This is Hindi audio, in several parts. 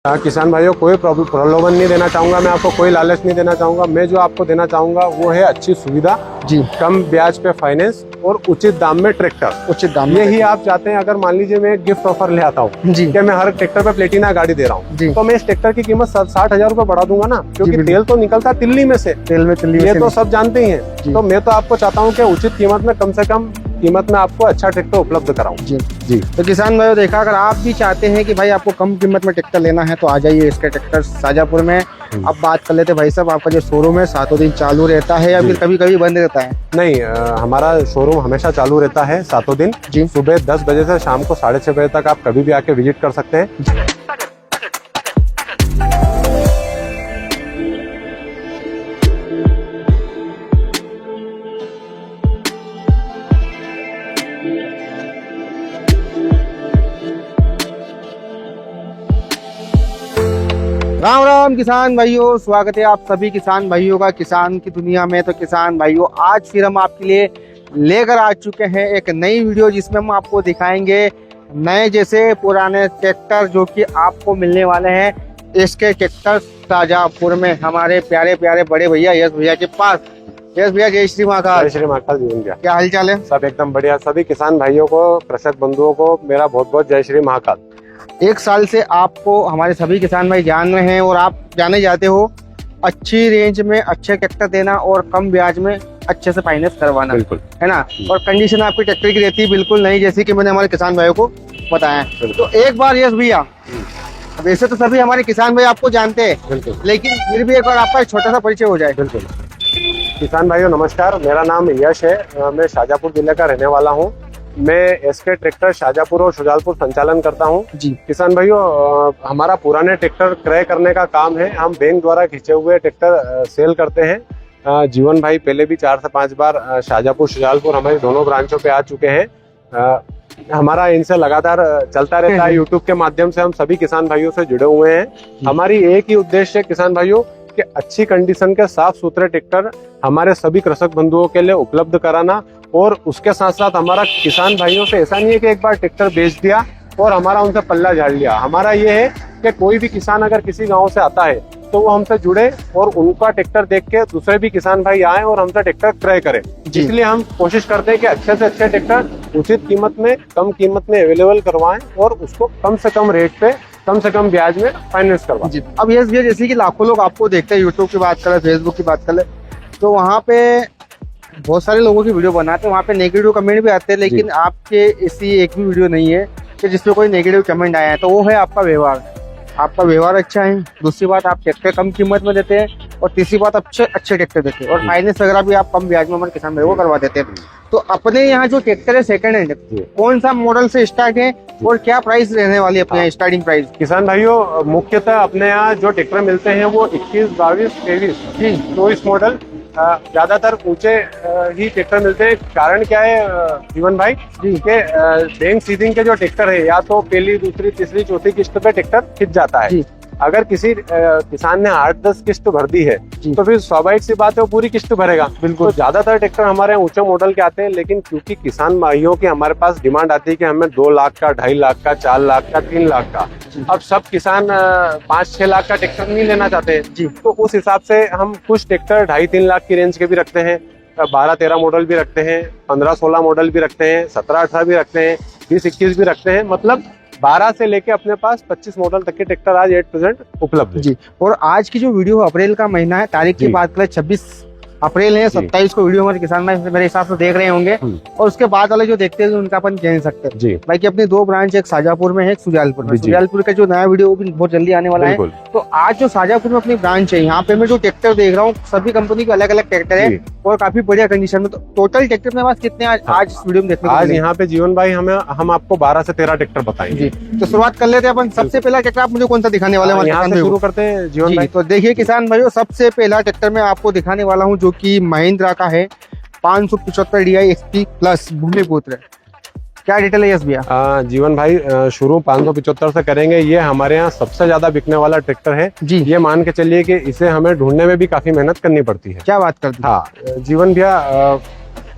किसान भाइयों, कोई प्रलोभन नहीं देना चाहूंगा मैं आपको, कोई लालच नहीं देना चाहूंगा। मैं जो आपको देना चाहूंगा वो है अच्छी सुविधा जी, कम ब्याज पे फाइनेंस और उचित दाम में ट्रैक्टर। उचित दाम में यही आप चाहते हैं। अगर मान लीजिए मैं एक गिफ्ट ऑफर ले आता हूँ जी कि मैं हर ट्रैक्टर पे प्लेटिना गाड़ी दे रहा हूँ, तो मैं इस ट्रैक्टर की कीमत 60,000 रुपए बढ़ा दूंगा ना, क्योंकि तेल तो निकलता है तिल्ली में से, तेल में तिल्ली ये तो सब जानते ही हैं। तो मैं तो आपको चाहता हूँ कि उचित कीमत में, कम से कम कीमत में आपको अच्छा ट्रैक्टर उपलब्ध कराऊं। जी जी। तो किसान भाइयों, देखा, अगर आप भी चाहते हैं कि भाई आपको कम कीमत में ट्रैक्टर लेना है तो आ जाइए इसके ट्रैक्टर शाजापुर में। अब बात कर लेते हैं भाई साहब, आपका जो शोरूम है सातों दिन चालू रहता है या फिर कभी कभी बंद रहता है? नहीं, हमारा शोरूम हमेशा चालू रहता है सातों दिन जी। सुबह 10 बजे से शाम को 6:30 बजे तक आप कभी भी आके विजिट कर सकते हैं। राम राम किसान भाइयों, स्वागत है आप सभी किसान भाइयों का किसान की दुनिया में। तो किसान भाइयों, आज फिर हम आपके लिए लेकर आ चुके हैं एक नई वीडियो, जिसमें हम आपको दिखाएंगे नए जैसे पुराने ट्रैक्टर जो कि आपको मिलने वाले हैं इसके ट्रैक्टर शाजापुर में, हमारे प्यारे प्यारे बड़े भैया यश भैया के पास। यश भैया, जय श्री महाकाल। जय श्री महाकाल जीवन भैया, क्या हाल चाल है? सब एकदम बढ़िया। सभी किसान भाइयों को, कृषक बंधुओं को मेरा बहुत बहुत जय श्री महाकाल। एक साल से आपको हमारे सभी किसान भाई जान रहे हैं और आप जाने जाते हो अच्छी रेंज में अच्छे ट्रैक्टर देना और कम ब्याज में अच्छे से फाइनेंस करवाना, बिल्कुल, है ना। और कंडीशन आपकी ट्रैक्टर की रहती है बिल्कुल नहीं, जैसे कि मैंने हमारे किसान भाइयों को बताया। तो एक बार यश भैया, वैसे तो सभी हमारे किसान भाई आपको जानते हैं, बिल्कुल, लेकिन फिर भी एक बार आपका एक छोटा सा परिचय हो जाए। बिल्कुल। किसान भाइयों नमस्कार, मेरा नाम यश है, मैं शाजापुर जिले का रहने वाला हूँ। मैं एसके ट्रैक्टर शाजापुर और शुजालपुर संचालन करता हूँ। जी किसान भाइयों, हमारा पुराने ट्रैक्टर क्रय करने का काम है। हम बैंक द्वारा खींचे हुए ट्रैक्टर सेल करते हैं। जीवन भाई पहले भी 4 से 5 बार शाजापुर शुजालपुर हमारी दोनों ब्रांचों पे आ चुके हैं। हमारा इनसे लगातार चलता रहता है। यूट्यूब के माध्यम से हम सभी किसान भाइयों से जुड़े हुए हैं। हमारी एक ही उद्देश्य है किसान भाइयों कि अच्छी कंडीशन के साफ सुथरे ट्रैक्टर हमारे सभी कृषक बंधुओं के लिए उपलब्ध कराना। और उसके साथ साथ हमारा किसान भाइयों से ऐसा नहीं है कि एक बार ट्रैक्टर बेच दिया और हमारा उनसे पल्ला झाड़ लिया। हमारा ये है कि कोई भी किसान अगर किसी गांव से आता है तो वो हमसे जुड़े और उनका ट्रैक्टर देख के दूसरे भी किसान भाई आए और हमसे ट्रैक्टर क्रय करें। इसलिए हम कोशिश करते हैं कि अच्छे से अच्छे ट्रैक्टर उचित कीमत में, कम कीमत में अवेलेबल करवाएं और उसको कम से कम रेट पे, कम से कम ब्याज में फाइनेंस करवाएं। अब यश भैया, जैसे कि लाखों लोग आपको देखते हैं, यूट्यूब की बात करें, फेसबुक की बात करें, तो वहाँ पे बहुत सारे लोगों की वीडियो बनाते हैं, वहाँ पे नेगेटिव कमेंट भी आते हैं, लेकिन आपके ऐसी एक भी वीडियो नहीं है कि जिसपे कोई नेगेटिव कमेंट आया है। तो वो है आपका व्यवहार। आपका व्यवहार अच्छा है। दूसरी बात, आप ट्रैक्टर कम कीमत में देते हैं और तीसरी बात, अच्छे ट्रैक्टर देते हैं और फाइनेंस वगैरह भी आप कम ब्याज में हमारे किसान भाई को करवा देते हैं। तो अपने यहाँ जो ट्रैक्टर है सेकंड हैंड, कौन सा मॉडल से स्टार्ट है और क्या प्राइस रहने वाली है अपने यहाँ स्टार्टिंग प्राइस? किसान भाइयों, मुख्यतः अपने यहाँ जो ट्रैक्टर मिलते हैं वो 21, 22, 23, 24 मॉडल ज्यादातर ऊंचे ही ट्रैक्टर मिलते हैं। कारण क्या है जीवन भाई के बैंक सीडिंग के जो ट्रैक्टर है, या तो पहली, दूसरी, तीसरी, चौथी किस्त पे ट्रैक्टर खिंच जाता है। अगर किसी किसान ने 8-10 किस्त भर दी है तो फिर स्वाभाविक सी बात है वो पूरी किस्त भरेगा। बिल्कुल। तो ज्यादातर ट्रैक्टर हमारे ऊंचे मॉडल के आते हैं, लेकिन क्योंकि किसान भाइयों की हमारे पास डिमांड आती है कि हमें 2 लाख का, 2.5 लाख का, 4 लाख का, 3 लाख का, अब सब किसान 5-6 लाख का ट्रैक्टर नहीं लेना चाहते हैं। तो उस हिसाब से हम कुछ ट्रैक्टर 2.5-3 लाख की रेंज के भी रखते हैं, 12-13 मॉडल भी रखते हैं, 15-16 मॉडल भी रखते हैं, 17-18 भी रखते हैं, 20-21 भी रखते हैं। मतलब 12 से लेके अपने पास 25 मॉडल तक के ट्रैक्टर आज एट प्रेजेंट उपलब्ध है। जी। और आज की जो वीडियो अप्रैल का महीना है, तारीख की बात करें 26 अप्रैल है, 27 को वीडियो हमारे किसान भाई मेरे हिसाब से देख रहे होंगे, और उसके बाद वाले जो देखते हैं उनका अपन कह नहीं सकते जी। भाई कि अपनी 2 ब्रांच, एक शाजापुर में है, एक शुजालपुर में। शुजालपुर का जो नया वीडियो वो भी बहुत जल्दी आने वाला है। तो आज जो शाजापुर में अपनी ब्रांच है, यहाँ पे मैं जो ट्रैक्टर देख रहा हूँ सभी कंपनी के अलग अलग ट्रैक्टर है और काफी बढ़िया कंडीशन में। तो टोटल ट्रैक्टर अपने पास कितने आज इस वीडियो में देखने को आज यहाँ पे जीवन भाई हम आपको 12 से 13 ट्रैक्टर बताएंगे। तो शुरुआत कर लेते हैं अपन। सबसे पहला ट्रैक्टर आप मुझे कौन सा दिखाने वाले हैं? यहाँ से शुरू करते हैं जीवन भाई। तो देखिए किसान भाइयों, सबसे पहला ट्रैक्टर मैं आपको दिखाने वाला हूँ जो कि महिंद्रा का है, 575 DI XP प्लस भूमिपुत्र। क्या डिटेल है यश भैया? जीवन भाई, शुरू 575 से करेंगे। ये हमारे यहाँ सबसे ज्यादा बिकने वाला ट्रैक्टर है जी। ये मान के चलिए कि इसे हमें ढूंढने में भी काफी मेहनत करनी पड़ती है। क्या बात करते हैं? हाँ जीवन भैया,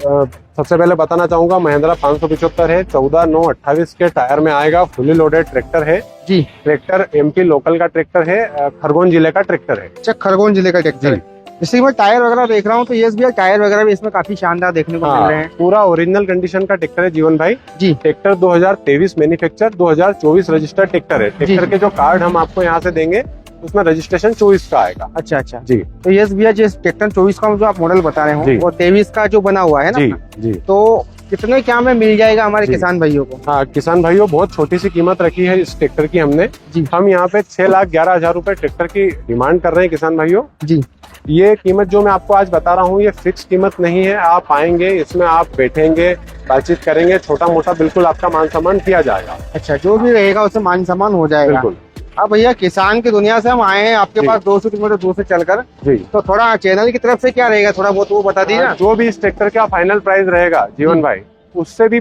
सबसे पहले बताना चाहूंगा महिंद्रा 575 है, 14/9/28 के टायर में आएगा, फुली लोडेड ट्रैक्टर है जी। ट्रैक्टर एमपी लोकल का ट्रैक्टर है, खरगोन जिले का ट्रैक्टर है। अच्छा, खरगोन जिले का ट्रैक्टर है। जैसे मैं टायर वगैरह देख रहा हूँ तो यस भैया टायर वगैरह भी इसमें काफी शानदार देखने को मिल रहे हैं। पूरा ओरिजिनल कंडीशन का ट्रैक्टर है जीवन भाई जी। ट्रैक्टर 2023 मैन्युफैक्चर 2024 रजिस्टर्ड ट्रैक्टर है। ट्रैक्टर के जो कार्ड हम आपको यहाँ से देंगे उसमें रजिस्ट्रेशन 24 का आएगा। अच्छा अच्छा जी। तो यस भैया जिस ट्रैक्टर 24 का जो आप मॉडल बता रहे हो वो 23 का जो बना हुआ है ना जी जी। तो कितने क्या में मिल जाएगा हमारे किसान भाइयों को? हाँ किसान भाइयों, बहुत छोटी सी कीमत रखी है इस ट्रैक्टर की हमने जी। हम यहाँ पे 6,11,000 रुपए ट्रैक्टर की डिमांड कर रहे हैं किसान भाइयों जी। ये कीमत जो मैं आपको आज बता रहा हूँ ये फिक्स कीमत नहीं है। आप आएंगे, इसमें आप बैठेंगे, बातचीत करेंगे, छोटा मोटा बिल्कुल आपका मान सम्मान किया जाएगा। अच्छा, जो भी रहेगा उससे मान सम्मान हो जाएगा। बिल्कुल। अब भैया किसान की दुनिया से हम आए हैं आपके पास 200 किलोमीटर दूर से चलकर, जी। तो थोड़ा चैनल की तरफ से क्या रहेगा, थोड़ा बहुत वो बता दीजिए ना। जो भी इस ट्रैक्टर का फाइनल प्राइस रहेगा जीवन भाई, उससे भी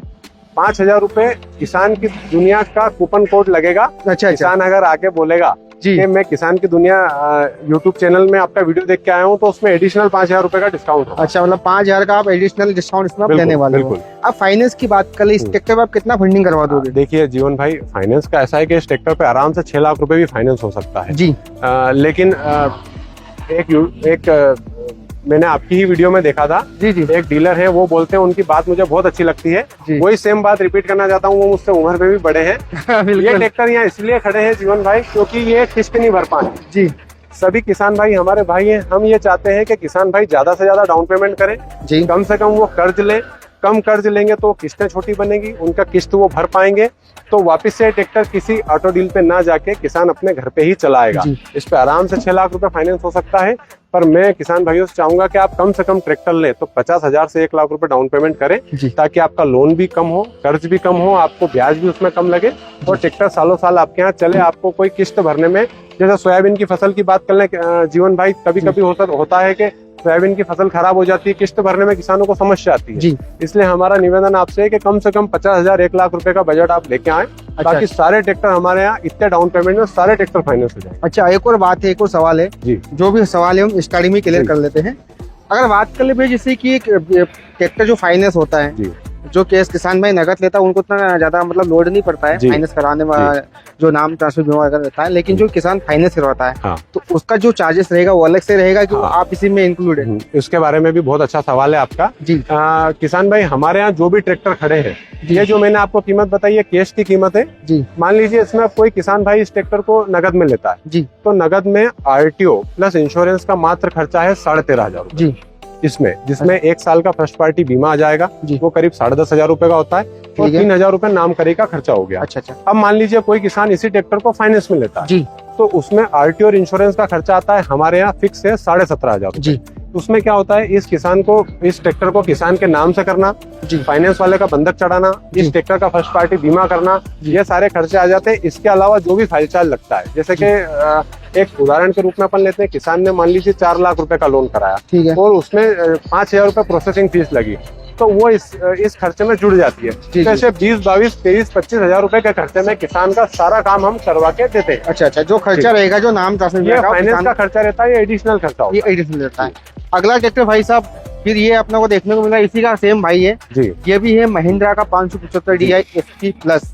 5,000 रुपए किसान की दुनिया का कूपन कोड लगेगा। अच्छा। किसान अगर आके बोलेगा जी। कि मैं किसान की दुनिया यूट्यूब चैनल में आपका वीडियो देख के आया हूँ तो उसमें एडिशनल 5,000 रुपए का डिस्काउंट होगा। अच्छा, मतलब 5,000 का आप एडिशनल डिस्काउंट इसमें आप देने वाले हो। अब फाइनेंस की बात कर ले, इस ट्रैक्टर पे आप कितना फंडिंग करवा दोगे? देखिए जीवन भाई, फाइनेंस का ऐसा है कि इस ट्रैक्टर पे आराम से 6 लाख रुपए भी फाइनेंस हो सकता है जी। लेकिन एक मैंने आपकी ही वीडियो में देखा था जी जी। एक डीलर है, वो बोलते हैं, उनकी बात मुझे बहुत अच्छी लगती है, जी। वही सेम बात रिपीट करना चाहता हूँ। वो मुझसे उम्र में भी बड़े हैं। ये ट्रैक्टर यहाँ इसलिए खड़े हैं जीवन भाई क्योंकि ये किस्त नहीं भर पाए जी। सभी किसान भाई हमारे भाई हैं। हम ये चाहते हैं कि किसान भाई ज्यादा से ज्यादा डाउन पेमेंट करें जी। कम से कम वो कर्ज लें। कम कर्ज लेंगे तो किस्तें छोटी बनेगी, उनका किस्त वो भर पाएंगे, तो वापस से ट्रैक्टर किसी ऑटो डील पे ना जाके किसान अपने घर पे ही चलाएगा। इस पे आराम से 6 लाख रुपए फाइनेंस हो सकता है। पर मैं किसान भाइयों से चाहूंगा कि आप कम से कम ट्रैक्टर लें तो 50,000 से 1 लाख रुपए डाउन पेमेंट करें ताकि आपका लोन भी कम हो, कर्ज भी कम हो, आपको ब्याज भी उसमें कम लगे और ट्रैक्टर सालों साल आपके यहाँ चले। आपको कोई किस्त भरने में, जैसे सोयाबीन की फसल की बात कर लें जीवन भाई, कभी कभी होता है कि सोयाबीन की फसल खराब हो जाती है, किस्त भरने में किसानों को समस्या आती है जी। इसलिए हमारा निवेदन आपसे है कि कम से कम 50,000 1 लाख रुपए का बजट आप लेके आए ताकि सारे ट्रैक्टर हमारे यहाँ इतने डाउन पेमेंट में सारे ट्रैक्टर फाइनेंस हो जाए। अच्छा, एक और बात है, एक और सवाल है जी। जो भी सवाल है हम स्टार्टिंग में क्लियर कर लेते हैं। अगर बात कर ले भाई, जैसे कि ट्रैक्टर जो फाइनेंस होता है जी, जो केस किसान भाई नगद लेता है उनको इतना ज्यादा मतलब लोड नहीं पड़ता है फाइनेंस कराने में, जो नाम ट्रांसफर बीमा वगैरह रहता है, लेकिन जो किसान फाइनेंस करवाता है तो उसका जो चार्जेस रहेगा वो अलग से रहेगा कि आप इसी में इंक्लूड है? इसके बारे में भी बहुत अच्छा सवाल है आपका जी। किसान भाई, हमारे यहाँ जो भी ट्रैक्टर खड़े हैं, ये जो मैंने आपको कीमत बताई है कैश की कीमत है जी। मान लीजिए इसमें कोई किसान भाई इस ट्रैक्टर को नगद में लेता है जी, तो नगद में आरटीओ प्लस इंश्योरेंस का मात्र खर्चा है 13,500 जी इसमें, जिसमें 1 साल का फर्स्ट पार्टी बीमा आ जाएगा जी। वो करीब 10,500 रुपए का होता है और 3,000 रुपए नाम करे का खर्चा हो गया। अच्छा अच्छा। अब मान लीजिए कोई किसान इसी ट्रैक्टर को फाइनेंस में लेता है जी, तो उसमें आरटीओ और इंश्योरेंस का खर्चा आता है हमारे यहाँ फिक्स है 17,500 जी। उसमें क्या होता है, इस किसान को, इस ट्रैक्टर को किसान के नाम से करना जी, फाइनेंस वाले का बंधक चढ़ाना, इस ट्रैक्टर का फर्स्ट पार्टी बीमा करना, ये सारे खर्चे आ जाते हैं। इसके अलावा जो भी फाइल चार्ज लगता है, जैसे कि एक उदाहरण के रूप में अपन लेते हैं, किसान ने मान लीजिए 4 लाख रुपए का लोन कराया और उसमें 5,000 रुपए प्रोसेसिंग फीस लगी, तो वो इस खर्चे में जुड़ जाती है। तो ऐसे 20, 22, 23, 25,000 रुपए के खर्चे में किसान का सारा काम हम करवा के देते हैं। अच्छा अच्छा, जो खर्चा रहेगा, जो नाम ये फाइनेंस का खर्चा रहता है, ये एडिशनल खर्चा होता है, ये एडिशनल रहता है। अगला ट्रैक्टर भाई साहब, फिर ये अपने को देखने को मिला, इसी का सेम भाई है जी, ये भी है महिंद्रा का 575 DI ST प्लस।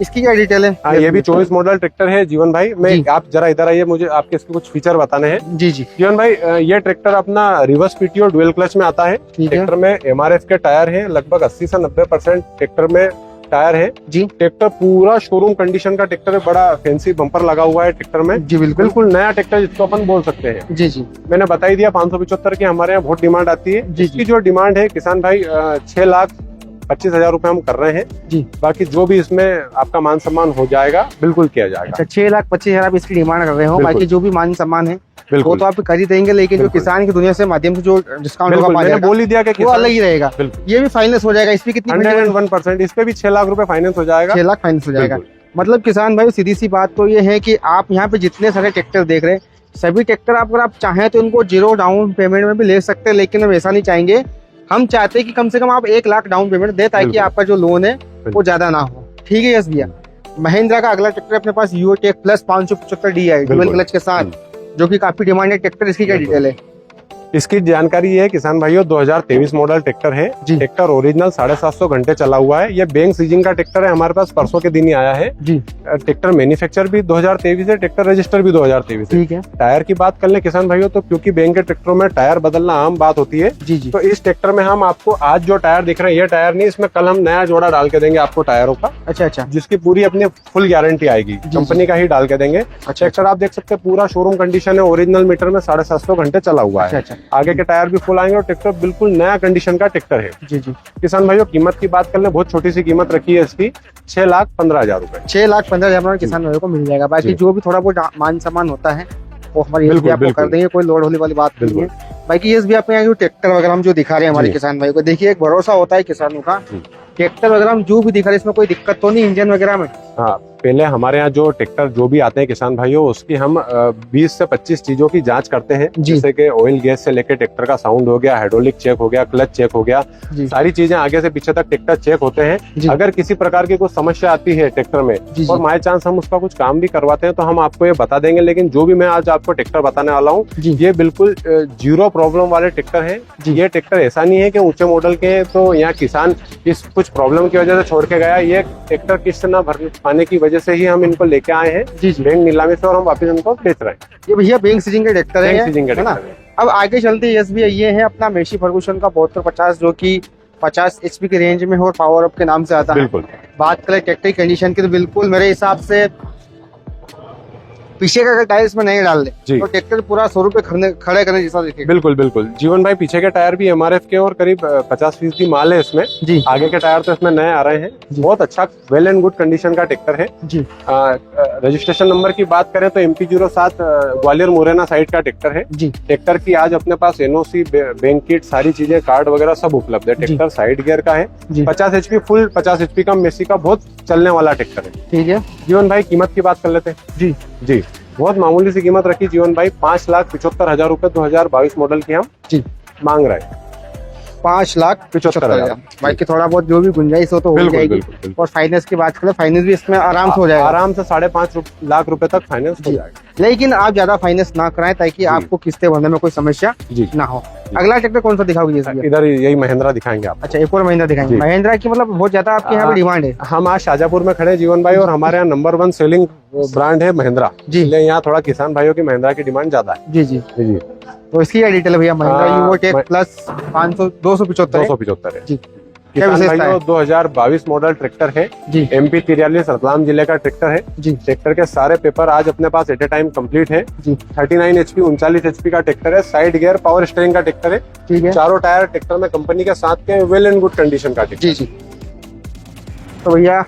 इसकी क्या डिटेल है? ये भी 24 मॉडल ट्रैक्टर है जीवन भाई। मैं आप जरा इधर आइए, मुझे आपके इसके कुछ फीचर बताने हैं जी जी। जीवन भाई, ये ट्रैक्टर अपना रिवर्स पीटी और डुअल क्लच में आता है। ट्रैक्टर में MRF के टायर है, लगभग 80 से 90% ट्रैक्टर में टायर है जी। ट्रैक्टर पूरा शोरूम कंडीशन का ट्रैक्टर है, बड़ा फैंसी बम्पर लगा हुआ है ट्रैक्टर में जी। बिल्कुल नया ट्रैक्टर जिसको अपन बोल सकते हैं जी जी। मैंने बता ही दिया 575 की हमारे यहाँ बहुत डिमांड आती है। इसकी जो डिमांड है किसान भाई 6,25,000 रुपए हम कर रहे हैं जी। बाकी जो भी इसमें आपका मान सम्मान हो जाएगा बिल्कुल किया जाएगा। अच्छा, 6,25,000 आप इसकी डिमांड कर रहे हो, बाकी जो भी मान सम्मान है वो तो आप कर ही देंगे, लेकिन जो किसान की दुनिया से माध्यम से जो डिस्काउंट होगा मैंने बोल ही दिया कि वो अलग ही रहेगा। ये भी फाइनेंस हो जाएगा, इसमें कितनी 101%, इस पे भी 6 लाख रुपए फाइनेंस हो जाएगा। 6 लाख फाइनेंस हो जाएगा। मतलब किसान भाई, सीधी सी बात तो ये है कि आप यहाँ पे जितने सारे ट्रैक्टर देख रहे हैं, सभी ट्रैक्टर अगर आप चाहें तो इनको 0 डाउन पेमेंट में भी ले सकते हैं, लेकिन हम ऐसा नहीं चाहेंगे। हम चाहते हैं कि कम से कम आप 1 लाख डाउन पेमेंट दे ताकि आपका जो लोन है वो ज्यादा ना हो। ठीक है यस भैया। महिंद्रा का अगला ट्रैक्टर अपने पास यूटेक प्लस 575 DI डुअल क्लच के साथ, जो कि काफी डिमांडेड ट्रैक्टर। इसकी क्या डिटेल है? इसकी जानकारी ये है किसान भाइयों, 2023 मॉडल ट्रैक्टर है। जी। ट्रैक्टर ओरिजिनल 750 घंटे चला हुआ है। ये बैंक सीजिंग का ट्रैक्टर है, हमारे पास परसों के दिन ही आया है। जी ट्रैक्टर मैन्युफैक्चर भी 2023 है, ट्रैक्टर रजिस्टर भी 2023 है। ठीक है। टायर की बात कर लें किसान भाइयों, तो क्योंकि बैंक के ट्रैक्टरों में टायर बदलना आम बात होती है, जी जी तो इस ट्रैक्टर में हम आपको आज जो टायर दिख रहे हैं, ये टायर नहीं, इसमें कल हम नया जोड़ा डाल के देंगे आपको टायरों का, अच्छा अच्छा जिसकी पूरी अपनी फुल गारंटी आएगी। कंपनी का ही डाल के देंगे। ट्रैक्टर आप देख सकते हैं पूरा शोरूम कंडीशन है, ओरिजिनल मीटर में 750 घंटे चला हुआ है। अच्छा। आगे के टायर भी फुल आएंगे और ट्रैक्टर बिल्कुल नया कंडीशन का ट्रैक्टर है। जी जी किसान भाइयों कीमत की बात कर ले, बहुत छोटी सी कीमत रखी है इसकी, 6,15,000 रुपए। 6,15,000 में किसान भाइयों को मिल जाएगा। बाकी जी। जो भी थोड़ा बहुत मान सम्मान होता है वो हमारी बिल्कुल, SB आपको कर बिल्कुल। देंगे, कोई लोड होने वाली बात नहीं है। बिल्कुल। बाकी SB आपको यहाँ जो ट्रैक्टर वगैरह हम जो दिखा रहे हैं हमारे जी। किसान भाई को, देखिए एक भरोसा होता है किसानों का। जी। ट्रैक्टर वगैरह हम जो भी दिखा रहे हैं इसमें कोई दिक्कत तो नहीं इंजन वगैरह में? हाँ, पहले हमारे यहाँ जो ट्रैक्टर जो भी आते हैं किसान भाइयों, उसकी हम 20 से 25 चीजों की जांच करते हैं। जी। जैसे कि ऑयल गैस से लेके ट्रैक्टर का साउंड हो गया, हाइड्रोलिक चेक हो गया, क्लच चेक हो गया, जी सारी चीजें आगे से पीछे तक ट्रैक्टर चेक होते जी। हैं। अगर किसी प्रकार की कुछ समस्या आती है ट्रैक्टर में जी और बाय चांस हम उसका कुछ काम भी करवाते हैं, तो हम आपको ये बता देंगे। लेकिन जो भी मैं आज आपको ट्रैक्टर बताने वाला हूँ, जी ये बिल्कुल जीरो प्रॉब्लम वाले ट्रैक्टर है। जी। ये ट्रैक्टर ऐसा नहीं है कि ऊंचे मॉडल के हैं तो यहाँ किसान इस कुछ प्रॉब्लम की वजह से छोड़ के गया। ये ट्रैक्टर किस्त ना भर पाने की वजह से ही हम इनको लेके आए हैं जी जी। बैंक नीलामी से, और हम वापस इनको बेच रहे हैं। ये भैया बैंक सीजिंग के ट्रैक्टर बैंक है, सीजिंग का है ना? ट्रैक्टर है। अब आगे चलते SB ये है अपना मेशी फर्गूसन का 7250, जो कि 50 HP के रेंज में है और पावर अप के नाम से आता है। बिल्कुल। बात करें ट्रैक्टर की कंडीशन की तो बिल्कुल मेरे हिसाब से पीछे का अगर टायर इसमें नहीं डाल दे जी। तो ट्रैक्टर पूरा 100 रुपए खड़े करने जैसा दिखेगा। बिल्कुल बिल्कुल जीवन भाई, पीछे के टायर भी MRF के और करीब 50% माल है इसमें। जी आगे के टायर तो इसमें नए आ रहे हैं। जी। बहुत अच्छा वेल एंड गुड कंडीशन का ट्रैक्टर है। जी रजिस्ट्रेशन नंबर की बात करें तो MP07 ग्वालियर मुरैना साइड का ट्रैक्टर है। जी ट्रैक्टर की आज अपने पास NOC, बैंक किट, सारी चीजें, कार्ड वगैरह सब उपलब्ध है। जी। ट्रैक्टर साइड गियर का है। जी 50 HP फुल 50 HP का मेसी का बहुत चलने वाला ट्रैक्टर है। ठीक है। जीवन भाई कीमत की बात कर लेते हैं। जी जी, बहुत मामूली सी कीमत रखी जीवन भाई, 5,75,000 रुपए 2022 मॉडल की हम जी मांग रहे हैं। 5,75,000। बाकी थोड़ा बहुत जो भी गुंजाइश हो तो हो बिल्कुल जाएगी। बिल्कुल बिल्कुल। और फाइनेंस की बात करें, फाइनेंस भी इसमें आराम से हो जाएगा। आराम से 5.5 लाख रुपए तक फाइनेंस हो जी। जाएगा। लेकिन आप ज्यादा फाइनेंस ना कराएं ताकि आपको किस्तें भरने में कोई समस्या जी। ना हो। अगला ट्रैक्टर कौन सा दिखाओगे SB? इधर यही महिंद्रा दिखाएंगे आप। अच्छा, एक और महिंद्रा दिखाएंगे। जी। महिंद्रा की मतलब बहुत ज्यादा आपके यहाँ पे डिमांड है। हम आज शाजापुर में खड़े हैं जीवन भाई, और हमारे यहाँ नंबर 1 सेलिंग ब्रांड है महिंद्रा। जी। इसलिए यहाँ थोड़ा किसान भाइयों की महिंद्रा की डिमांड ज्यादा है। जी जी। जी। तो इसकी क्या डिटेल है भैया? महिंद्रा यूवो टेक प्लस 500 275 है। है। जी। किसान विशेषता भाइयों, है? 2022 मॉडल ट्रैक्टर है। जी MP 43 रतलाम जिले का ट्रैक्टर है। जी ट्रैक्टर के सारे पेपर आज अपने पास एट ए टाइम कंप्लीट है। जी 39 HP 39 HP का ट्रैक्टर है। साइड गियर पावर स्टीयरिंग का ट्रैक्टर है। ठीक है। चारों टायर ट्रैक्टर में कंपनी के साथ के वेल एंड गुड कंडीशन का ट्रैक्टर। जी जी। तो भैया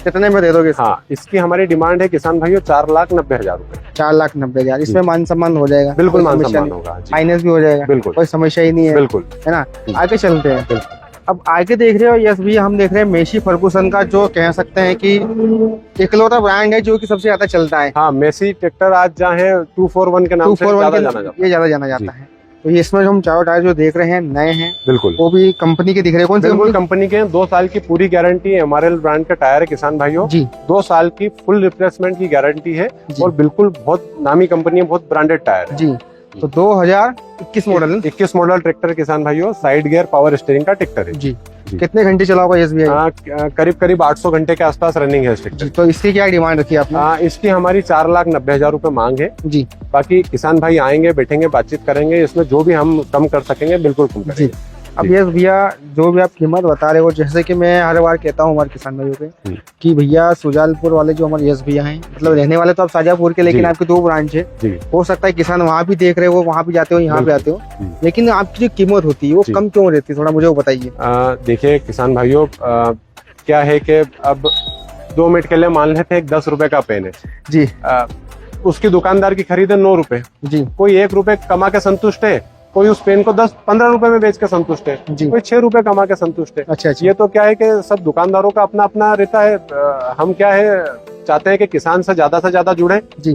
कितने में दे दोगे इसको? हाँ, इसकी हमारी डिमांड है किसान भाइयों 4,90,000 रुपए। 4,90,000। इसमें मान सम्मान हो जाएगा? बिल्कुल कोई मान समस्या सम्मान नहीं। होगा जी। फाइनेंस भी हो जाएगा? बिल्कुल। कोई समस्या ही नहीं है, बिल्कुल है ना? आगे चलते हैं। बिल्कुल। अब आगे देख रहे हो SB, हम देख रहे हैं मेशी फर्गूसन का, जो कह सकते हैं कि इकलौता ब्रांड है जो कि सबसे ज्यादा चलता है। हाँ, मेसी ट्रैक्टर आज जहाँ है 241 के नाम से 241 ज्यादा के जाना जाता है। ये ज्यादा जाना जाता है। तो ये इसमें जो हम चारों टायर जो देख रहे हैं नए हैं, बिल्कुल वो भी कंपनी के दिख रहे हैं। कौन सी बिल्कुल कंपनी? कंपनी के 2 साल की पूरी गारंटी है। MRL ब्रांड के टायर है किसान भाइयों। जी 2 साल की फुल रिप्लेसमेंट की गारंटी है। जी। और बिल्कुल बहुत नामी कंपनी है, बहुत ब्रांडेड टायर है। जी। तो 2021 मॉडल 21 मॉडल ट्रैक्टर किसान भाइयों, साइड गियर पावर स्टीयरिंग का ट्रैक्टर है। जी। जी। कितने घंटे चला होगा SB? करीब करीब 800 घंटे के आसपास रनिंग है इस ट्रैक्टर जी। तो इसकी क्या डिमांड रखी है आपने? इसकी हमारी 4,90,000 रुपए मांग है। जी बाकी किसान भाई आएंगे, बैठेंगे, बातचीत करेंगे, इसमें जो भी हम कम कर सकेंगे बिल्कुल कम जी। करेंगे। अब ये भैया जो भी आप कीमत बता रहे हो, जैसे कि मैं हर बार कहता हूँ हमारे किसान भाइयों पे कि भैया सुजालपुर वाले जो हमारे भैया हैं, मतलब रहने वाले तो आप शाजापुर के, लेकिन जी। आपके 2 ब्रांच है। जी हो सकता है किसान वहाँ भी देख रहे हो, वहाँ भी जाते हो, यहाँ पे आते हो, लेकिन आपकी जो कीमत होती है वो जी। कम क्यों रहती है? थोड़ा मुझे वो बताइए। देखिए किसान भाइयों, क्या है कि अब 2 मिनट के लिए मान लेते हैं 10 रुपए का पेन है। जी उसकी दुकानदार की खरीद है 9 रुपए। जी कोई 1 रुपए कमा के संतुष्ट है, कोई उस पेन को 10-15 रुपए में बेच के संतुष्ट है, जी। कोई 6 रुपए कमा के संतुष्ट है। अच्छा अच्छा। ये तो क्या है कि सब दुकानदारों का अपना अपना रहता है। हम क्या है चाहते हैं कि किसान से ज्यादा जुड़े। जी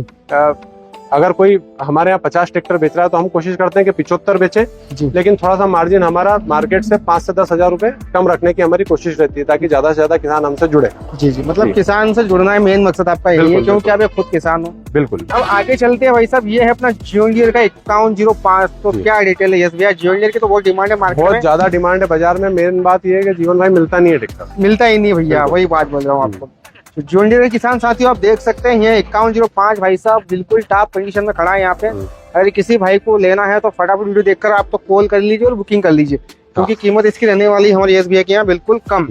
अगर कोई हमारे यहाँ 50 ट्रैक्टर बेच रहा है तो हम कोशिश करते हैं कि 75 बेचें, जी लेकिन थोड़ा सा मार्जिन हमारा मार्केट से 5 से 10 हजार रुपए कम रखने की हमारी कोशिश रहती है, ताकि ज्यादा से ज्यादा किसान हमसे जुड़े। जी जी, मतलब जी। किसान से जुड़ना है मेन मकसद आपका यही है, बिल्कुल, क्योंकि आप एक खुद किसान हो। बिल्कुल। अब आगे चलते हैं भाई साहब, ये है अपना जॉन डीरे का 5105, तो जी। क्या डिटेल है? यस भैया, जॉन डीरे की तो बहुत डिमांड है मार्केट बहुत में, ज्यादा डिमांड है बाजार में। मेन बात ये है कि जीवन भाई मिलता नहीं है ट्रैक्टर। मिलता ही नहीं भैया, बिल्कुल। वही बात बोल रहा हूँ आपको। तो जॉन डीरे किसान साथियों आप देख सकते हैं, ये 5105 भाई साहब बिल्कुल टॉप कंडीशन में खड़ा है यहाँ पे। अगर किसी भाई को लेना है तो फटाफट वीडियो देखकर आप तो कॉल कर लीजिए और बुकिंग कर लीजिए, क्योंकि कीमत इसकी रहने वाली है हमारे यस भैया के यहाँ बिल्कुल कम।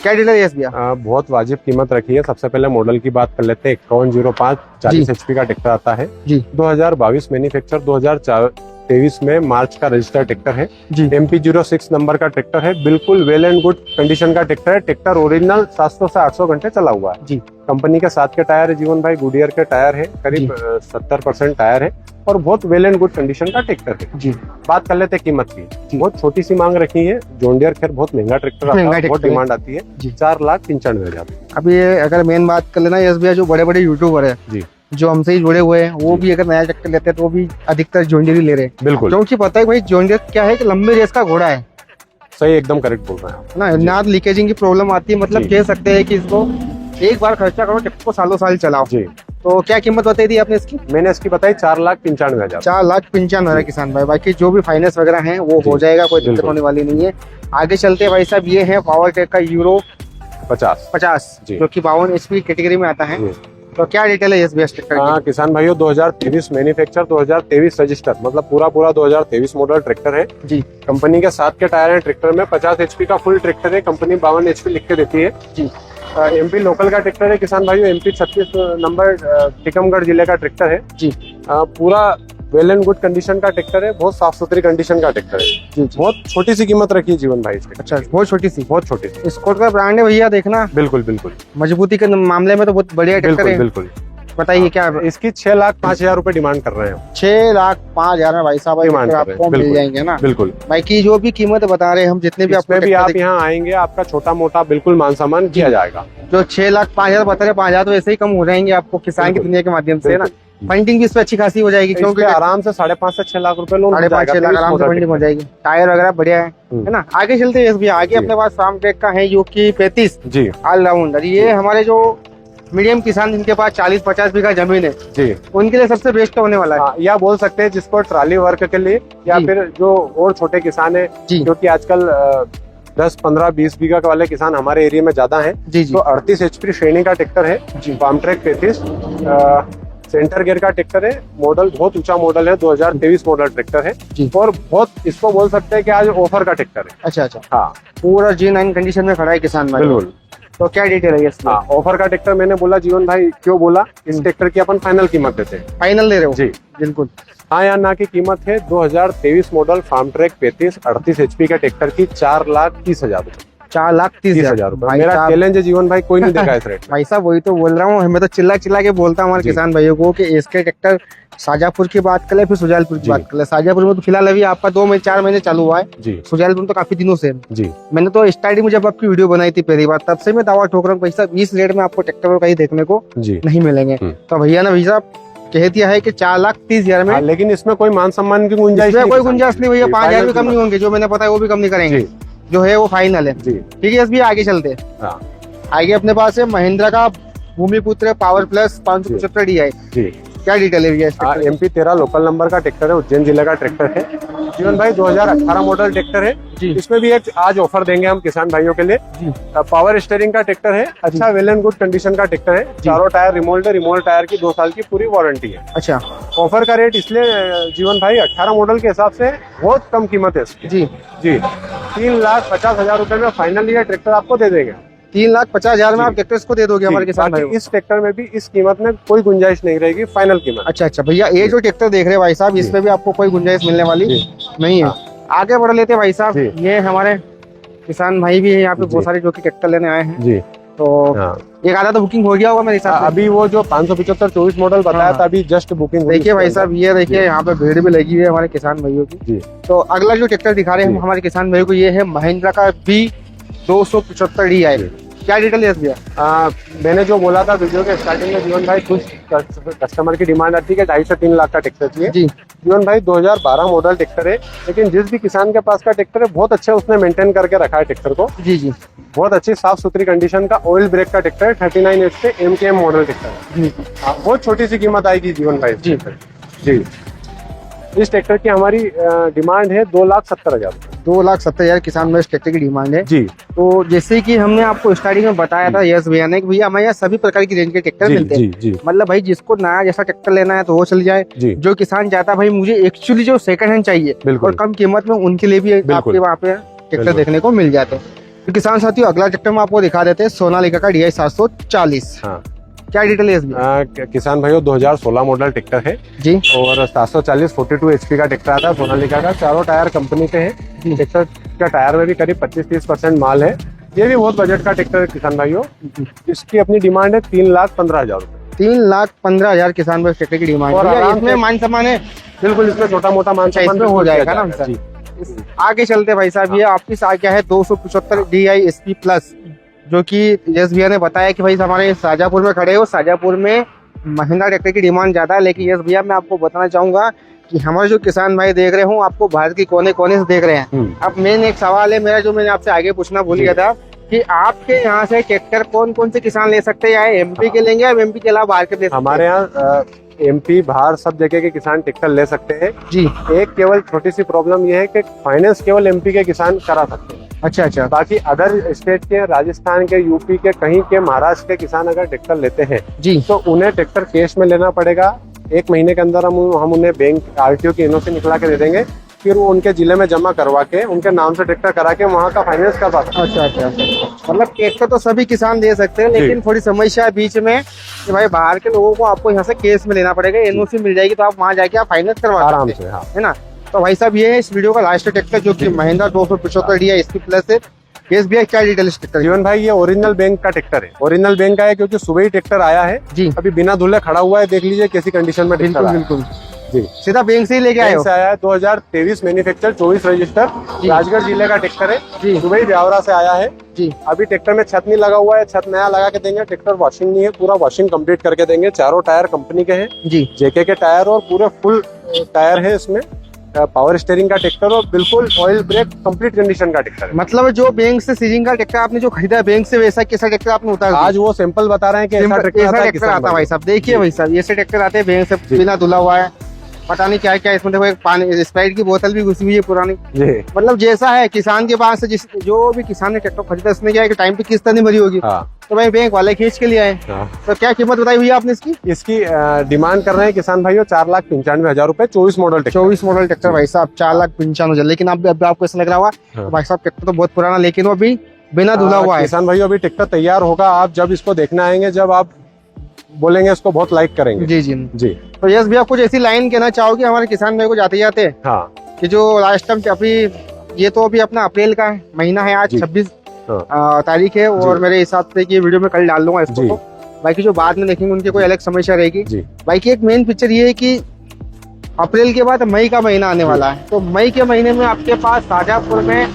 क्या डीलर है यस भैया? बहुत वाजिब कीमत रखी है। सबसे पहले मॉडल की बात कर लेते हैं। 5105 40 HP का ट्रैक्टर आता है जी 2022 मैन्युफैक्चर, 2023 में मार्च का रजिस्टर्ड ट्रैक्टर है। जी MP06 नंबर का ट्रैक्टर है। बिल्कुल वेल एंड गुड कंडीशन का ट्रैक्टर है। ट्रैक्टर ओरिजिनल 700 से 800 घंटे चला हुआ है। जी कंपनी के साथ के टायर है जीवन भाई, गुडियर के टायर है, करीब 70% टायर है और बहुत वेल एंड गुड कंडीशन का ट्रैक्टर है। जी बात कर लेते हैं कीमत की। बहुत छोटी सी मांग रखी है। जॉन डियर खैर बहुत महंगा ट्रैक्टर आता महंगा है, बहुत ट्रैक्टर है। डिमांड आती है। जी। 4,95,000। अब ये अगर मेन बात कर लेना यस भैया, जो बड़े बड़े यूट्यूबर है जी जो हमसे ही जुड़े हुए हैं, वो भी अगर नया ट्रैक्टर लेते हैं तो वो भी अधिकतर जॉन डीरे ले रहे हैं, बिल्कुल क्योंकि पता है भाई जॉन डीरे क्या है कि लंबे रेस का घोड़ा है सही, एकदम करेक्ट बोल रहे हैं आप। ना। ना लीकेजिंग की प्रॉब्लम आती है, मतलब जी। कह सकते हैं कि इसको एक बार खर्चा करो, ट्रैक्टर को सालों साल चलाओ। जी। तो क्या कीमत बताई थी आपने इसकी? मैंने इसकी बताई 4,95,000। 4,95,000 किसान भाई। बाकी जो भी फाइनेंस वगैरह है वो जी। हो जाएगा, कोई दिक्कत बिल्कुल। होने वाली नहीं है। आगे चलते हैं भाई साहब, ये है पावर टेक का यूरो 50 जी। जो कि 52 HP कैटेगरी में आता है। जी। तो क्या डिटेल है इस ट्रैक्टर हाँ की? किसान भाइयों, 2023 मैन्युफैक्चर, 2023 रजिस्टर, मतलब पूरा 2023 मॉडल ट्रैक्टर है। जी कंपनी के साथ के टायर है ट्रैक्टर में। 50 HP का फुल ट्रैक्टर है। कंपनी 52 HP लिख के देती है। जी MP लोकल का ट्रैक्टर है किसान भाइयों। MP 36 नंबर टीकमगढ़ जिले का ट्रैक्टर है। जी पूरा वेल एंड गुड कंडीशन का ट्रैक्टर है। बहुत साफ सुथरी कंडीशन का ट्रैक्टर है। जी बहुत छोटी सी कीमत रखी है जीवन भाई इसकी। अच्छा, बहुत छोटी सी। बहुत छोटी सी। स्कॉट का ब्रांड है भैया, देखना बिल्कुल बिल्कुल मजबूती के मामले में तो बहुत बढ़िया ट्रैक्टर बिल्कुल है। बिल्कुल। बताइए क्या इसकी 6,05,000 रुपए डिमांड कर रहे हैं। 6,05,000 में भाई साहब डिमांड कर रहे हैं, आपको मिल बिल्कुल। जाएंगे ना। बिल्कुल। बाकी जो भी कीमत बता रहे हैं हम, जितने भी आपको इसमें भी ट्रैक्टर आप यहाँ आएंगे, आपका छोटा मोटा बिल्कुल मान सम्मान किया जाएगा। जो 6,05,000 बता रहे, 5,000 तो ऐसे ही कम हो जाएंगे आपको किसान की बिल्कुल। दुनिया के माध्यम से ना। बिल्कुल। फंडिंग भी इस पे अच्छी खासी हो जाएगी, क्योंकि क्योंकि आराम से 5.5 से 6 लाख रुपए लोन 5.5-6 लाख आराम से फंडिंग हो जाएगी। टायर वगैरह बढ़िया है ना। आगे चलते हैं भैया, आगे जी। अपने पास फार्म ट्रैक का है यूकी 35 जी ऑलराउंडर। ये हमारे जो मीडियम किसान जिनके पास 40-50 बीघा जमीन है, जी। उनके लिए सबसे बेस्ट होने वाला है। हाँ, या बोल सकते हैं जिसको ट्रॉली वर्क के लिए, या जी। फिर जो और छोटे किसान है, जी क्योंकि आजकल 10, 15, 20 बीघा वाले किसान हमारे एरिया में ज्यादा हैं। जी जी तो 38 HP श्रेणी का ट्रैक्टर है। जी फार्म ट्रैक 35 सेंटर गियर का ट्रैक्टर है। मॉडल बहुत ऊंचा मॉडल है, 2023 मॉडल ट्रैक्टर है। जी। और बहुत इसको बोल सकते हैं कि आज ऑफर का ट्रैक्टर है। अच्छा अच्छा, हाँ पूरा G9 कंडीशन में खड़ा है किसान भाई। बिल्कुल। तो क्या डिटेल है इसमें? हाँ, ऑफर का ट्रैक्टर मैंने बोला जीवन भाई, क्यों बोला, इस ट्रैक्टर की अपन फाइनल कीमत देते हैं। फाइनल दे रहे हो? जी बिल्कुल। हाँ या ना की कीमत है 2023 मॉडल फार्म ट्रैक 35 38 HP का ट्रैक्टर की 4,30,000 रुपए। 4,30,000 रुपए। भाई मेरा साहब। चैलेंज है जीवन भाई, कोई नहीं देगा इस रेट में। भाई साहब वही तो बोल रहा हूँ, मैं तो चिल्ला चिल्ला के बोलता हूँ हमारे जी। किसान भाइयों को कि इसके ट्रैक्टर शाजापुर की बात करें फिर सुजालपुर की जी। बात करें। शाजापुर में तो फिलहाल अभी आपका 2-4 महीने चालू हुआ है, जी सुजालपुर में तो काफी दिनों से है। जी मैंने तो स्टार्टिंग में जब आपकी वीडियो बनाई थी पहली बार, तब से मैं दावा ठोक रहा हूँ भाई साहब इस रेट में आपको ट्रैक्टर कहीं देखने को जी। नहीं मिलेंगे। तो भैया ने भाई साहब कह दिया है कि 4,30,000 में। हाँ, लेकिन इसमें कोई मान सम्मान की गुंजाइश इसमें कोई किसान गुंजाइश नहीं भैया, जी, 5,000 भी कम फाइनल नहीं होंगे, जो मैंने बताया वो भी कम नहीं करेंगे। जी जो है वो फाइनल है। जी। ठीक है, इसलिए आगे चलते हैं। हाँ आगे अपने पास है महिंद्रा का भूमिपुत्र पावर प्लस 575 DI। जी। क्या डिटेल है भैया इस ट्रैक्टर की? MP 13 लोकल नंबर का ट्रैक्टर है, उज्जैन जिले का ट्रैक्टर है जीवन भाई। 2018 मॉडल ट्रैक्टर है। जी। इसमें भी एक आज ऑफर देंगे हम किसान भाइयों के लिए। जी। पावर स्टीयरिंग का ट्रैक्टर है। अच्छा वेल एंड गुड कंडीशन का ट्रैक्टर है। चारों टायर रिमोल्ड है। रिमोल्ड टायर की 2 साल की पूरी वारंटी है। अच्छा ऑफर का रेट इसलिए जीवन भाई 18 मॉडल के हिसाब से बहुत कम कीमत है इसकी। जी, जी 3,50,000 रुपए में फाइनल ये ट्रैक्टर आपको दे देंगे। 3,50,000 में जी। आप ट्रैक्टर को दे दोगे हमारे जी, किसान बाकी भाई? इस ट्रैक्टर में भी इस कीमत में कोई गुंजाइश नहीं रहेगी, फाइनल कीमत। अच्छा अच्छा भैया, ये जो ट्रैक्टर देख रहे हैं भाई साहब, इसमें भी आपको कोई गुंजाइश मिलने वाली जी। नहीं है। आगे बढ़ लेते हैं भाई साहब, जी। ये हमारे किसान भाई भी है यहाँ पे जी। बहुत सारे जो कि ट्रैक्टर लेने आए हैं। जी तो हाँ। एक आधा तो बुकिंग हो गया होगा मेरे हिसाब से। अभी वो जो 575 24 मॉडल बताया हाँ। था, अभी जस्ट बुकिंग हुई देखिए भाई उसके साहब, ये देखिए यहाँ पे भीड़ भी लगी हुई है हमारे किसान भाइयों की। जी। तो अगला जो ट्रैक्टर दिखा रहे हैं हम जी। हमारे किसान भाइयों को, ये है महिंद्रा का B275 DI। क्या डिटेल है भैया? मैंने जो बोला था वीडियो के स्टार्टिंग में, जीवन भाई कुछ कस्टमर की डिमांड आती है कि 2.5 से 3 लाख का ट्रैक्टर चाहिए। जी जीवन भाई 2012 मॉडल ट्रैक्टर है, लेकिन जिस भी किसान के पास का ट्रैक्टर है बहुत अच्छा उसने मेंटेन करके रखा है ट्रैक्टर को। जी जी बहुत अच्छी साफ सुथरी कंडीशन का ऑयल ब्रेक का ट्रैक्टर है, 39 HP MKM मॉडल ट्रैक्टर है। जी बहुत छोटी सी कीमत आएगी जीवन भाई जी जी। इस ट्रैक्टर की हमारी डिमांड है 2,70,000 रुपये। 2,70,000 किसान में इस ट्रैक्टर की डिमांड है। जी तो जैसे कि हमने आपको स्टार्टिंग में बताया था यस भैया ने कि भैया हमारे यहाँ सभी प्रकार की रेंज के ट्रैक्टर जी मिलते जी हैं। जी मतलब भाई जिसको नया जैसा ट्रैक्टर लेना है तो वो चल जाए, जी जो किसान चाहता है भाई मुझे एक्चुअली जो सेकंड हैंड चाहिए बिल्कुल। और कम कीमत में, उनके लिए भी आपके वहाँ पे ट्रैक्टर बिल्कुल। देखने को मिल जाते हैं। तो किसान साथियों अगला ट्रैक्टर में आपको दिखा देते हैं सोनालिका का DI 740। हाँ। क्या डिटेल है इसमें? किसान भाइयों 2016 मॉडल ट्रैक्टर है जी और 740 42 HP का ट्रैक्टर आता है सोनालिका का। चारों टायर कंपनी के हैं। ट्रैक्टर का टायर में भी करीब 25-30% माल है। ये भी बहुत बजट का ट्रैक्टर है किसान भाइयों। इसकी अपनी डिमांड है 3,15,000 रुपए। 3,15,000 किसान में ट्रैक्टर की डिमांड और है। आराम इसमें से- मान सम्मान है? बिल्कुल, इसमें छोटा मोटा मान अच्छा, सम्मान इसमें हो बिल्कुल जाएगा किया ना सर? जी। आगे चलते भाई साहब, ये आपकी आ गया है 275 DI SP प्लस, जो कि यस भैया ने बताया कि भाई हमारे शाजापुर में खड़े हो। शाजापुर में महिंद्रा ट्रैक्टर की डिमांड ज्यादा है, लेकिन यस भैया मैं आपको बताना चाहूंगा कि हमारे जो किसान भाई देख रहे हो आपको भारत के कोने कोने से देख रहे हैं। अब मेन एक सवाल है मेरा जो मैंने आपसे आगे पूछना भूल गया था कि आपके यहाँ से ट्रैक्टर कौन कौन से किसान ले सकते हैं? या MP के लेंगे या MP के अलावा बाहर के ले सकते हैं? हमारे यहाँ MP बाहर सब जगह के किसान ट्रैक्टर ले सकते हैं। जी एक केवल छोटी सी प्रॉब्लम ये है कि फाइनेंस केवल MP के किसान करा सकते हैं। अच्छा अच्छा बाकी अदर स्टेट के, राजस्थान के, यूपी के, कहीं के, महाराष्ट्र के किसान अगर ट्रैक्टर लेते हैं जी तो उन्हें ट्रैक्टर कैश में लेना पड़ेगा। 1 महीने के अंदर हम उन्हें बैंक RTO की NOC निकला के दे देंगे। फिर वो उनके जिले में जमा करवा के उनके नाम से ट्रैक्टर करा के वहाँ का फाइनेंस करवा सकते हैं। अच्छा अच्छा। मतलब ट्रैक्टर तो सभी किसान दे सकते हैं, लेकिन थोड़ी समस्या है बीच में कि भाई बाहर के लोगों को आपको यहाँ से केस में लेना पड़ेगा। NOC मिल जाएगी तो आप वहाँ जाके आप फाइनेंस करवा आराम सकते हैं, से। हाँ है ना? तो भाई साहब ये है इस वीडियो का लास्ट ट्रैक्टर जो कि महिंद्रा 275 DI SP प्लस है। केस भैया क्या डिटेल इस ट्रैक्टर? जीवन भाई ये ओरिजिनल बैंक का ट्रैक्टर है। ओरिजिनल बैंक का है क्योंकि सुबह ही ट्रैक्टर आया है। जी अभी बिना धुले खड़ा हुआ है, देख लीजिए कैसी कंडीशन में ट्रैक्टर बिल्कुल आया है। बिल्कुल। जी सीधा बैंक से ही लेके आए बैंक हो? से आया है। 2023 मैन्युफैक्चर, 24 रजिस्टर, जी। राजगढ़ जिले का ट्रैक्टर है। जी सुबह ही ब्यावरा से आया है। जी अभी ट्रैक्टर में छत नहीं लगा हुआ है, छत नया लगा के देंगे। ट्रैक्टर वॉशिंग नहीं है, पूरा वॉशिंग कंप्लीट करके देंगे। चारों टायर कंपनी के हैं, जी JK के टायर और पूरे फुल टायर है इसमें। पावर स्टीयरिंग का ट्रैक्टर और बिल्कुल ऑयल ब्रेक कंप्लीट कंडीशन का ट्रैक्टर है। मतलब जो बैंक से सीजिंग का ट्रैक्टर आपने जो खरीदा है बैंक से, वैसा कैसा ट्रैक्टर आपने उतार दिया? आज वो सैंपल बता रहे हैं कि ऐसा ट्रैक्टर आता है ट्रैक्टर आता है भाई साहब। देखिए जी। भाई साहब ऐसे ट्रैक्टर आते हैं बैंक से जी। बिना धुला हुआ है। पता नहीं क्या क्या इसमें, देखो एक पानी स्प्राइट की बोतल भी घुसी हुई है पुरानी। जी मतलब जैसा है किसान के पास से जो भी किसान ने ट्रैक्टर खरीदा उसने क्या है कि टाइम पे किस्त नहीं भरी होगी, हाँ तो भाई बैंक वाले खींच के लिए आए। हाँ। तो क्या कीमत बताई हुई है आपने इसकी? इसकी डिमांड कर रहे हैं किसान भाइयों 4,95,000 रुपए। 24 मॉडल ट्रैक्टर। 24 मॉडल ट्रैक्टर भाई साहब 4,95,000। लेकिन अब आपको ऐसा लग रहा होगा हाँ। भाई साहब ट्रैक्टर तो बहुत पुराना, लेकिन वो अभी बिना धुला हुआ है। किसान भाइयों अभी ट्रैक्टर तैयार होगा, आप जब इसको देखने आएंगे, जब आप बोलेंगे इसको बहुत लाइक करेंगे। जी जी। जी तो यस भैया कुछ ऐसी लाइन कहना चाहोगे हमारे किसान भाई को जाते जाते हाँ कि जो लास्ट टाइम अभी ये तो अभी अपना अप्रैल का महीना है, आज जी। 26 हाँ। तारीख है और जी। मेरे हिसाब से कि ये वीडियो में कल डाल दूंगा इसको। जी। तो बाकी जो बाद में देखेंगे उनकी कोई अलग समस्या रहेगी। जी बाकी एक मेन पिक्चर ये है कि अप्रैल के बाद मई का महीना आने वाला है, तो मई के महीने में आपके पास शाजापुर में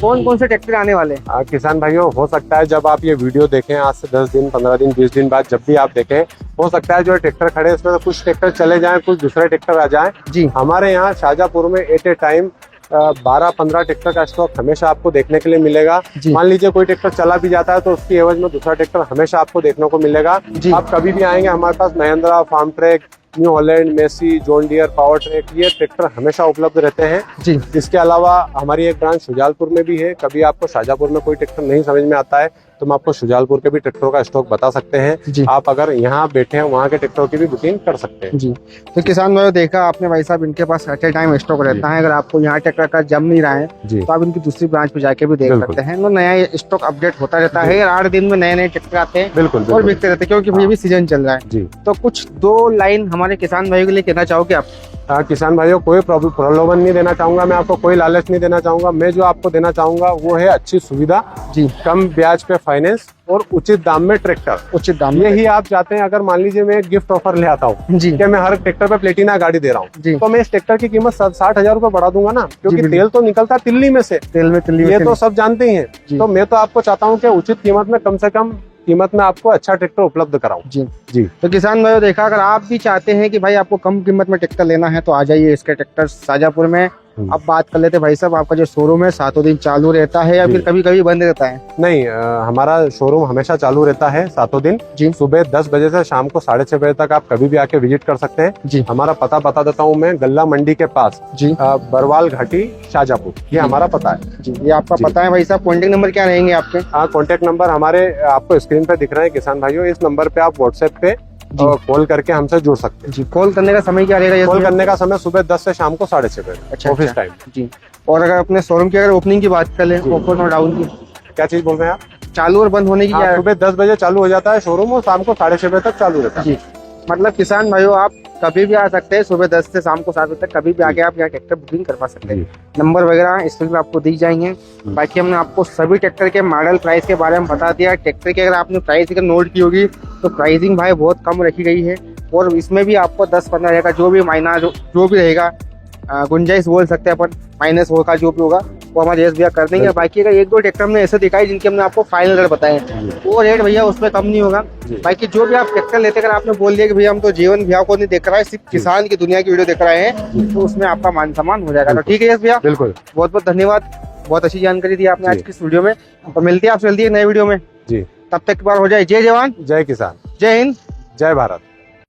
कौन कौन से ट्रैक्टर आने वाले हैं? किसान भाइयों हो सकता है जब आप ये वीडियो देखें आज से 10 दिन, 15 दिन, 20 दिन बाद जब भी आप देखें, हो सकता है जो ट्रैक्टर खड़े हैं इसमें तो कुछ ट्रैक्टर चले जाएं, कुछ दूसरे ट्रैक्टर आ जाएं। जी हमारे यहाँ शाजापुर में एट ए टाइम 12-15 ट्रैक्टर का स्टॉक हमेशा आपको देखने के लिए मिलेगा। जी। मान लीजिए कोई ट्रैक्टर चला भी जाता है तो उसकी एवज में दूसरा ट्रैक्टर हमेशा आपको देखने को मिलेगा। जी। आप कभी भी आएंगे हमारे पास Mahindra, Farmtrac, New Holland, Massey, John Deere, Powertrac, ये ट्रैक्टर हमेशा उपलब्ध रहते हैं। जी इसके अलावा हमारी एक ब्रांच शुजालपुर में भी है। कभी आपको शाजापुर में कोई ट्रैक्टर नहीं समझ में आता है तो हम आपको शुजालपुर के भी ट्रैक्टरों का स्टॉक बता सकते हैं। जी आप अगर यहाँ बैठे हैं वहाँ के ट्रैक्टरों की भी बुकिंग कर सकते हैं। जी। तो किसान भाई देखा आपने भाई साहब, इनके पास एट ए टाइम स्टॉक रहता है। अगर आपको यहाँ ट्रैक्टर का जम नहीं रहा है जी तो आप इनकी दूसरी ब्रांच पे जाके भी देख बिल्कुल। सकते हैं। तो नया स्टॉक अपडेट होता रहता है, 8 दिन में नए नए ट्रैक्टर आते हैं बिल्कुल और बिल्कुल। बिकते रहते हैं, क्योंकि ये भी सीजन चल रहा है। जी तो कुछ 2 लाइन हमारे किसान भाइयों के लिए कहना चाहोगे आप? किसान भाइयों कोई प्रलोभन नहीं देना चाहूंगा, मैं आपको कोई लालच नहीं देना चाहूंगा। मैं जो आपको देना चाहूंगा वो है अच्छी सुविधा, जी, कम ब्याज पे फाइनेंस और उचित दाम में ट्रैक्टर। उचित दाम में। यही आप चाहते हैं। अगर मान लीजिए मैं एक गिफ्ट ऑफर ले आता हूँ जी कि मैं हर ट्रैक्टर पे प्लेटिना गाड़ी दे रहा जी। हूँ, तो मैं इस ट्रैक्टर की कीमत 60,000 रुपए बढ़ा दूंगा ना, क्योंकि बिल्कुल। तेल तो निकलता तिल्ली में से, तेल में तिल्ली ये में तो सब जानते ही हैं। जी। तो मैं तो आपको चाहता हूँ कि उचित कीमत में, कम से कम कीमत में आपको अच्छा ट्रैक्टर उपलब्ध कराऊं। जी जी। तो किसान भाइयों देखा, अगर आप भी चाहते हैं कि भाई आपको कम कीमत में ट्रैक्टर लेना है तो आ जाइए इसके ट्रैक्टर शाजापुर में। अब बात कर लेते हैं भाई साहब, आपका जो शोरूम है सातों दिन चालू रहता है या जी। फिर कभी कभी बंद रहता है? नहीं, हमारा शोरूम हमेशा चालू रहता है सातों दिन। जी। सुबह 10 बजे से शाम को 6:30 बजे तक आप कभी भी आके विजिट कर सकते हैं। जी हमारा पता बता देता हूँ मैं, गल्ला मंडी के पास, जी बरवाल घाटी शाजापुर, ये हमारा पता है। जी, ये आपका जी। पता है भाई साहब। कॉन्टेक्ट नंबर क्या रहेंगे आपके? हाँ, कॉन्टेक्ट नंबर हमारे आपको स्क्रीन पे दिख रहे हैं किसान भाइयों। इस नंबर पे आप व्हाट्सएप पे जी। कॉल करके हमसे जुड़ सकते हैं। जी, कॉल करने का समय क्या रहेगा? कॉल करने का समय सुबह 10 से शाम को 6:30 बजे, अच्छा, ऑफिस अच्छा। टाइम। जी। और अगर अपने शोरूम की अगर ओपनिंग की बात कर लें, जी। ओपन और डाउन की, क्या चीज बोल रहे हैं आप? चालू और बंद होने की हाँ, क्या? सुबह 10 बजे चालू हो जाता है शोरूम और शाम को 6:30 बजे तक चालू रहता है। जी, मतलब किसान भाइयों आप कभी भी आ सकते हैं, सुबह 10 से शाम को 7 बजे तक कभी भी आके आप यहाँ ट्रैक्टर बुकिंग करवा सकते हैं। नंबर वगैरह इस पर आपको दी जाएंगे। बाकी हमने आपको सभी ट्रैक्टर के मॉडल प्राइस के बारे में बता दिया। ट्रैक्टर की अगर आपने प्राइस अगर नोट की होगी तो प्राइसिंग भाई बहुत कम रखी गई है, और इसमें भी आपको 10-15 हज़ार का जो भी महीना जो भी रहेगा गुंजाइश बोल सकते हैं अपन, माइनस होगा जो भी होगा वो हमारे यस भैया कर देंगे। बाकी अगर 1-2 ट्रैक्टर हमने ऐसे दिखाई जिनके हमने आपको फाइनल रेट बताए हैं, वो रेट भैया उसमें कम नहीं होगा। बाकी जो भी आप ट्रैक्टर लेते, अगर आपने बोल दिया कि भैया हम तो जीवन भैया को नहीं देख रहा है, सिर्फ किसान की दुनिया की वीडियो देख रहे हैं, तो उसमें आपका मान सम्मान हो जाएगा। तो ठीक है यस भैया, बिल्कुल। बहुत बहुत धन्यवाद, बहुत अच्छी जानकारी दी आपने आज जी। की इस वीडियो में। और मिलते हैं आपसे जल्दी एक नए वीडियो में, जी। तब तक एक बार हो जाए जय जवान जय किसान, जय हिंद जय भारत।